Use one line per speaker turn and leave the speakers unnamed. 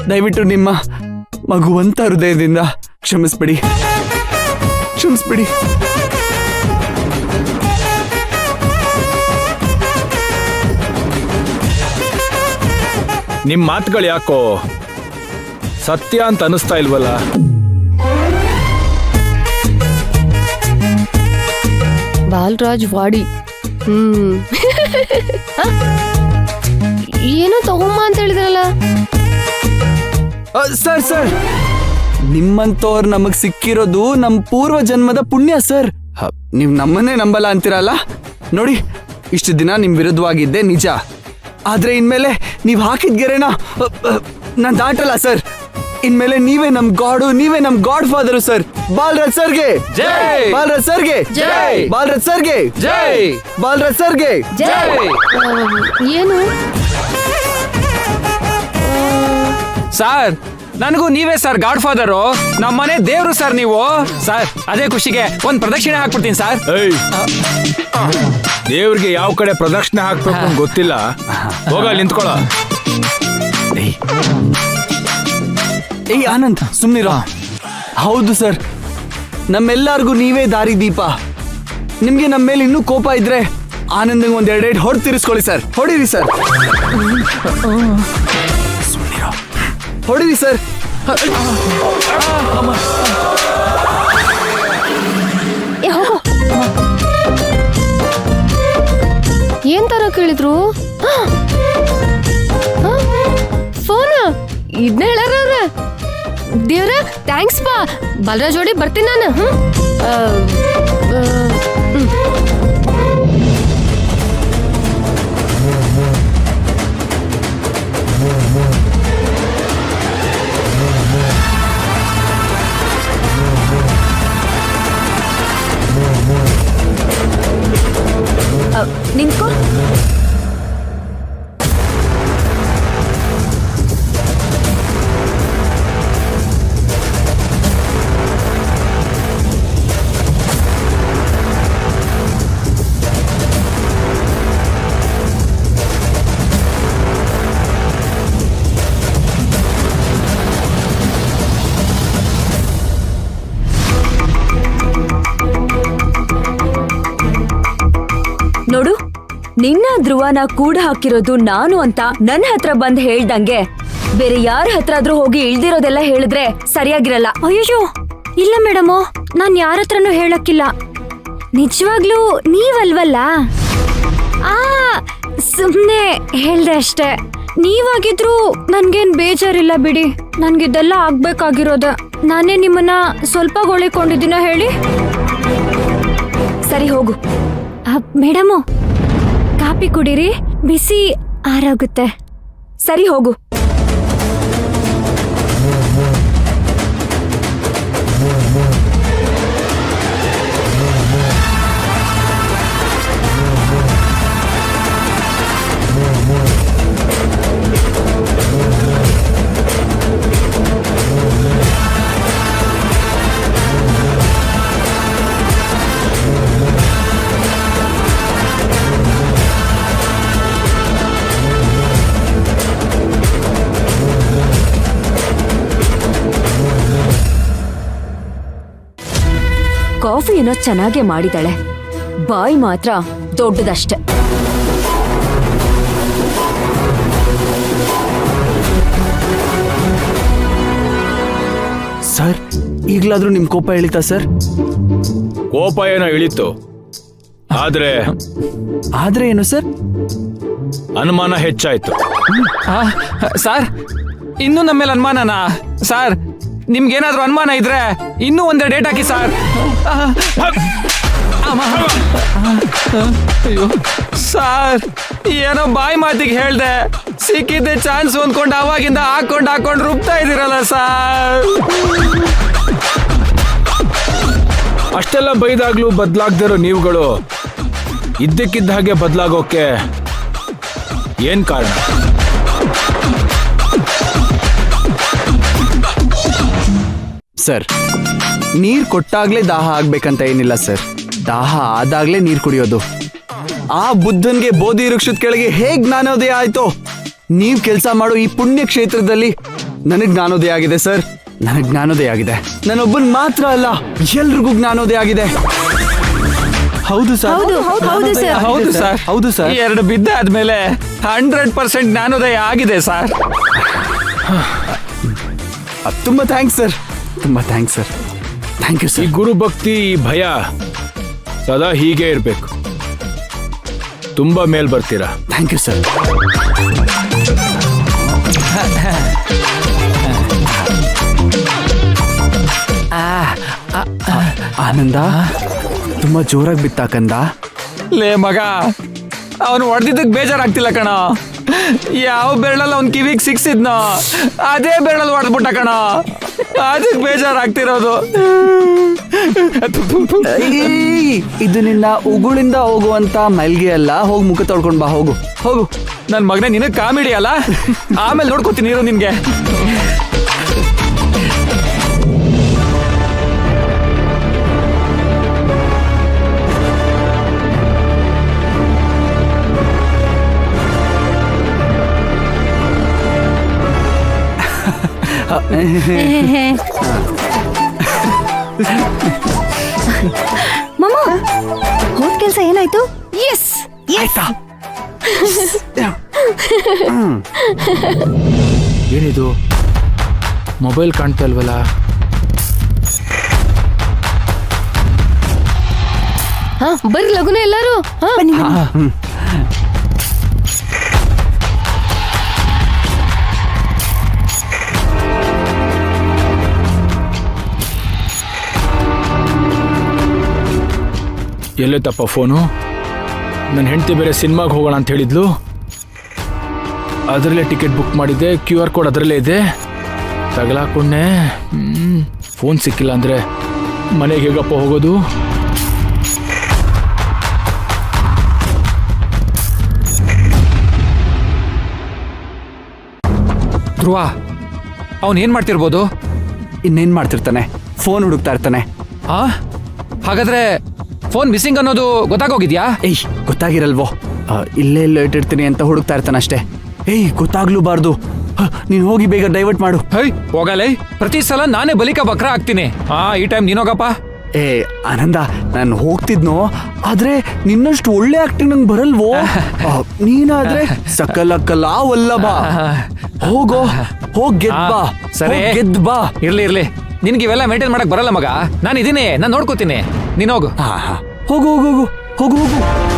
ದಯವಿಟ್ಟು ನಿಮ್ಮ ಮಗುವಂತ ಹೃದಯದಿಂದ ಕ್ಷಮಿಸ್ಬಿಡಿ.
ನಿಮ್ ಮಾತುಗಳು ಯಾಕೋ ಸತ್ಯ ಅಂತ ಅನಿಸ್ತಾ ಇಲ್ವಲ್ಲ?
ಬಾಲರಾಜ್ ವಾಡಿ ಏನೋ ತಗೊಂಬ ಅಂತ ಹೇಳಿದ್ರಲ್ಲ.
ಸರ್ ನಿಮ್ಮಂತವ್ರು ನಮಗ್ ಸಿಕ್ಕಿರೋದು ನಮ್ ಪೂರ್ವ ಜನ್ಮದ ಪುಣ್ಯ ಸರ್. ನೀವ್ ನಮ್ಮನ್ನೇ ನಂಬಲ್ಲ ಅಂತೀರಲ್ಲ. ನೋಡಿ, ಇಷ್ಟು ದಿನ ನಿಮ್ ವಿರುದ್ಧವಾಗಿದ್ದೆ ನಿಜ, ಆದ್ರೆ ಇನ್ಮೇಲೆ ನೀವ್ ಹಾಕಿದ ಗೆರೆನ ನಾನ್ ದಾಟಲ್ಲ ಸರ್. ಇನ್ಮೇಲೆ ನೀವೇ ನಮ್ ಗಾಡು, ನೀವೇ ನಮ್ ಗಾಡ್ ಫಾದರು ಸರ್. ಬಾಲರಾಜ್ ಸರ್ಗೆ
ಜೈ!
ಬಾಲರಾಜ್ ಸರ್ಗೆ
ಜೈ!
ಬಾಲರಾಜ್ ಸರ್ಗೆ
ಜೈ!
ಬಾಲರಾಜ್ ಸರ್ಗೆ
ಜೈ!
ಏನು
ಸರ್, ನನಗೂ ನೀವೇ ಸರ್ ಗಾಡ್ ಫಾದರು. ನಮ್ಮನೆ ದೇವ್ರು ಸರ್ ನೀವು. ಸರ್, ಅದೇ ಖುಷಿಗೆ ಒಂದ್ ಪ್ರದಕ್ಷಿಣೆ ಹಾಕ್ಬಿಡ್ತೀನಿ ಸರ್.
ದೇವ್ರಿಗೆ ಯಾವ ಕಡೆ ಪ್ರದಕ್ಷಿಣೆ ಹಾಕ್ಬೇಕು ಅಂತ ಗೊತ್ತಿಲ್ಲ. ಹೋಗ ನಿಂತ್ಕೊಳ್ಳ.
ಏಯ್ ಆನಂದ್, ಸುಮ್ನಿರೋ. ಹೌದು ಸರ್, ನಮ್ಮೆಲ್ಲರಿಗೂ ನೀವೇ ದಾರಿ ದೀಪ. ನಿಮ್ಗೆ ನಮ್ಮ ಮೇಲೆ ಇನ್ನೂ ಕೋಪ ಇದ್ರೆ ಆನಂದ್ ಒಂದ್ ಎರಡೆರಡು ಹೊಡ್ ತಿರ್ಸ್ಕೊಳ್ಳಿ ಸರ್. ಹೊಡಿರಿ ಸರ್, ಹೊಡಿರಿ ಸರ್.
ಏನ್ ತರ ಕೇಳಿದ್ರು? ಫೋನ್ ಇದ್ನ ಹೇಳಾರ. ದೇವ್ರ ಥ್ಯಾಂಕ್ಸ್ ಪಾ. ಬಾಲರಾಜ್ ಜೋಡಿ ಬರ್ತೀನಿ ನಾನು.
ನಿಂತ್ಕೋ. ನೋಡು, ನಿನ್ನ ಧ್ರುವನ ಕೂಡ ಹಾಕಿರೋದು ನಾನು ಅಂತ ನನ್ನ ಹತ್ರ ಬಂದ್ ಹೇಳ್ದಂಗೆ ಬೇರೆ ಯಾರ ಹತ್ರ ಆದ್ರೂ ಹೋಗಿ ಇಳ್ದಿರೋದೆಲ್ಲ ಹೇಳಿದ್ರೆ ಸರಿಯಾಗಿರಲ್ಲ.
ಅಯ್ಯೋ ಇಲ್ಲ ಮೇಡಮು, ನಾನ್ ಯಾರ ಹತ್ರನೂ ಹೇಳಕ್ಕಿಲ್ಲ. ನಿಜವಾಗ್ಲೂ ನೀವಲ್ವಲ್ಲ? ಸುಮ್ನೆ ಹೇಳ್ದೆ ಅಷ್ಟೇ. ನೀವಾಗಿದ್ರು ನನ್ಗೇನ್ ಬೇಜಾರಿಲ್ಲ ಬಿಡಿ. ನನ್ಗಿದೆಲ್ಲ ಆಗ್ಬೇಕಾಗಿರೋದ. ನಾನೇ ನಿಮ್ಮನ್ನ ಸ್ವಲ್ಪ ಗೊಳಿಕೊಂಡಿದ್ದೀನ ಹೇಳಿ.
ಸರಿ ಹೋಗು.
ಮೇಡಮು, ಕಾಪಿ ಕುಡೀರಿ, ಬಿಸಿ ಆರೋಗುತ್ತೆ.
ಸರಿ ಹೋಗು. ಕಾಫಿ ಏನೋ ಚೆನ್ನಾಗೆ ಮಾಡಿದಾಳೆ, ಬಾಯಿ ಮಾತ್ರ ದೊಡ್ಡದಷ್ಟೆ.
ಸರ್, ಈಗ್ಲಾದ್ರೂ ನಿಮ್ ಕೋಪ ಇಳಿತಾ ಸರ್?
ಕೋಪ ಏನೋ ಇಳಿತು, ಆದ್ರೆ
ಏನು ಸರ್?
ಅನುಮಾನ ಹೆಚ್ಚಾಯ್ತು.
ಸರ್, ಇನ್ನೂ ನಮ್ಮ ಮೇಲೆ ಅನುಮಾನನಾ? ಸರ್, ನಿಮ್ಗೇನಾದ್ರೂ ಅನುಮಾನ ಇದ್ರೆ ಇನ್ನೂ ಒಂದೇ ಡೇಟ್ ಹಾಕಿ ಸರ್. ಅಯ್ಯೋ ಸರ್, ಏನೋ ಬಾಯಿ ಮಾತಿಗೆ ಹೇಳ್ದೆ, ಸಿಕ್ಕಿದ್ದೆ ಚಾನ್ಸ್ ಹೊಂದ್ಕೊಂಡು ಅವಾಗಿಂದ ಹಾಕೊಂಡು ರುಬ್ತಾ ಇದೀರಲ್ಲ ಸರ್.
ಅಷ್ಟೆಲ್ಲ ಬೈದಾಗ್ಲೂ ಬದಲಾಗ್ದಿರೋ ನೀವುಗಳು ಇದ್ದಕ್ಕಿದ್ದ ಹಾಗೆ ಬದಲಾಗೋಕೆ ಏನ್ ಕಾರಣ?
ಸರ್, ನೀರ್ ಕೊಟ್ಟಾಗ್ಲೇ ದಾಹ ಆಗ್ಬೇಕಂತ ಏನಿಲ್ಲ ಸರ್. ದಾಹ ಆದಾಗ್ಲೇ ನೀರ್ ಕುಡಿಯೋದು. ಆ ಬುದ್ಧನ್ಗೆ ಬೋಧಿ ವೃಕ್ಷದ ಕೆಳಗೆ ಹೇಗ್ ಜ್ಞಾನೋದಯ ಆಯ್ತೋ, ನೀವ್ ಕೆಲ್ಸ ಮಾಡೋ ಈ ಪುಣ್ಯ ಕ್ಷೇತ್ರದಲ್ಲಿ ನನಗ್ ಜ್ಞಾನೋದಯ ಆಗಿದೆ ಸರ್, ನನಗ್ ಜ್ಞಾನೋದಯ ಆಗಿದೆ. ನಾನೊಬ್ಬನ್ ಮಾತ್ರ ಅಲ್ಲ, ಎಲ್ರಿಗೂ ಜ್ಞಾನೋದಯ ಆಗಿದೆ. ಹೌದು ಸರ್,
ಹೌದು ಸರ್.
ಹೌದು ಸರ್,
ಹೌದು ಸರ್.
2 ಬಿದ್ದ ಆದ್ಮೇಲೆ 100% ಜ್ಞಾನೋದಯ ಆಗಿದೆ ಸರ್.
ತುಂಬಾ ಥ್ಯಾಂಕ್ಸ್ ಸರ್, ತುಂಬಾ ಥ್ಯಾಂಕ್ಸ್ ಸರ್. ಥ್ಯಾಂಕ್ ಯು
ಈ
ಸರ್.
ಗುರು ಭಕ್ತಿ, ಈ ಭಯ ಸದಾ ಹೀಗೆ ಇರ್ಬೇಕು. ತುಂಬಾ ಮೇಲ್ ಬರ್ತೀರಾ.
Thank you sir. ಆನಂದ, ತುಂಬಾ ಜೋರಾಗಿ ಬಿತ್ತಾಕಂದ.
ಲೇ ಮಗ, ಅವನು ಹೊಡೆದಿದ್ದಕ್ಕೆ ಬೇಜಾರಾಗ್ತಿಲ್ಲ ಕಣ. ಯಾವ ಬೆರಳಲ್ಲಿ ಅವ್ನ ಕಿವಿಗೆ ಸಿಕ್ಸಿದ್ನೋ ಅದೇ ಬೆರಳಲ್ಲಿ ಹೊಡೆದ್ಬಿಟ್ಟ ಕಣ. ಅದಕ್ಕೆ ಬೇಜಾರಾಗ್ತಿರೋದು.
ಏಯ್, ಇದು ನಿನ್ನ ಉಗುಳಿಂದ ಹೋಗುವಂತ ಮಲ್ಗೆ ಅಲ್ಲ. ಹೋಗಿ ಮುಖ ತೊಳ್ಕೊಂಡ್ ಬಾ, ಹೋಗು ಹೋಗು.
ನನ್ ಮಗನೇ, ನಿನಗೆ ಕಾಮಿಡಿ ಅಲ್ಲ. ಆಮೇಲೆ ನೋಡ್ಕೋತೀನಿ ಇರು ನಿನ್ಗೆ.
ಮಾಮ, ಹೋದ್ ಕೆಲ್ಸ ಏನಾಯ್ತು?
ಎಸ್.
ಆಯ್ತಾ?
ಏನಿದು ಮೊಬೈಲ್ ಕಾಣ್ತಾ ಇಲ್ವಲ್ಲ?
ಹಾ, ಬರ್ರಿ ಲಗುನ ಎಲ್ಲಾರು. ಹಾ,
ಎಲ್ಲೈತಪ್ಪ ಫೋನು? ನನ್ನ ಹೆಂಡತಿ ಬೇರೆ ಸಿನಿಮಾಗೆ ಹೋಗೋಣ ಅಂತ ಹೇಳಿದ್ಲು. ಅದರಲ್ಲೇ ಟಿಕೆಟ್ ಬುಕ್ ಮಾಡಿದ್ದೆ, QR ಕೋಡ್ ಅದರಲ್ಲೇ ಇದೆ. ತಗಲಾಕೊಂಡೆ. ಫೋನ್ ಸಿಕ್ಕಿಲ್ಲ ಅಂದ್ರೆ ಮನೆಗೆ ಹೇಗಪ್ಪ ಹೋಗೋದು?
ಧ್ರುವ, ಅವನ್ ಏನ್ ಮಾಡ್ತಿರ್ಬೋದು?
ಇನ್ನೇನ್ ಮಾಡ್ತಿರ್ತಾನೆ? ಫೋನ್ ಹುಡುಕ್ತಾ ಇರ್ತಾನೆ.
ಆ ಹಾಗಾದ್ರೆ ಫೋನ್ ಮಿಸ್ಸಿಂಗ್ ಅನ್ನೋದು ಗೊತ್ತಾಗೋಗಿದ್ಯಾ?
ಏಯ್, ಗೊತ್ತಾಗಿರಲ್ವೋ? ಇಲ್ಲೇ ಎಲ್ಲೋ ಇಟ್ಟಿರ್ತೀನಿ ಅಂತ ಹುಡುಕ್ತಾ ಇರ್ತಾನೆ ಅಷ್ಟೇ. ಏಯ್, ಗೊತ್ತಾಗ್ಲೂಬಾರ್ದು. ನೀನ್ ಹೋಗಿ ಬೇಗ ಡೈವರ್ಟ್ ಮಾಡು.
ಹೈ ಹೋಗಲೇ, ಪ್ರತಿ ಸಲ ನಾನೇ ಬಲಿಕ ಬಕ್ರ ಆಗ್ತೀನಿ. ಈ ಟೈಮ್ ನೀನೋಗಪ್ಪ.
ಏ ಆನಂದ, ನಾನು ಹೋಗ್ತಿದ್ನೋ, ಆದ್ರೆ ನಿನ್ನಷ್ಟು ಒಳ್ಳೆ ಆಕ್ಟಿಂಗ್ ನಂಗೆ ಬರಲ್ವೋ. ನೀನಾದ್ರೆ ಸಕಲ ಕಲಾ ವಲ್ಲಭ. ಹೋಗೋ, ಹೋಗ್ ಗೆದ್ ಬಾ.
ಸರಿ,
ಹೋಗ್ ಗೆದ್ ಬಾ.
ಇರ್ಲಿ. ನಿನ್ಗೆ ಇವೆಲ್ಲ ಮೇಂಟೈನ್ ಮಾಡಕ್ ಬರಲ್ಲ ಮಗ. ನಾನು ಇದೀನಿ, ನಾನು ನೋಡ್ಕೋತೀನಿ. ನೀನ್ ಹೋಗು.
ಹೋಗು ಹೋಗು ಹೋಗು ಹೋಗು ಹೋಗು.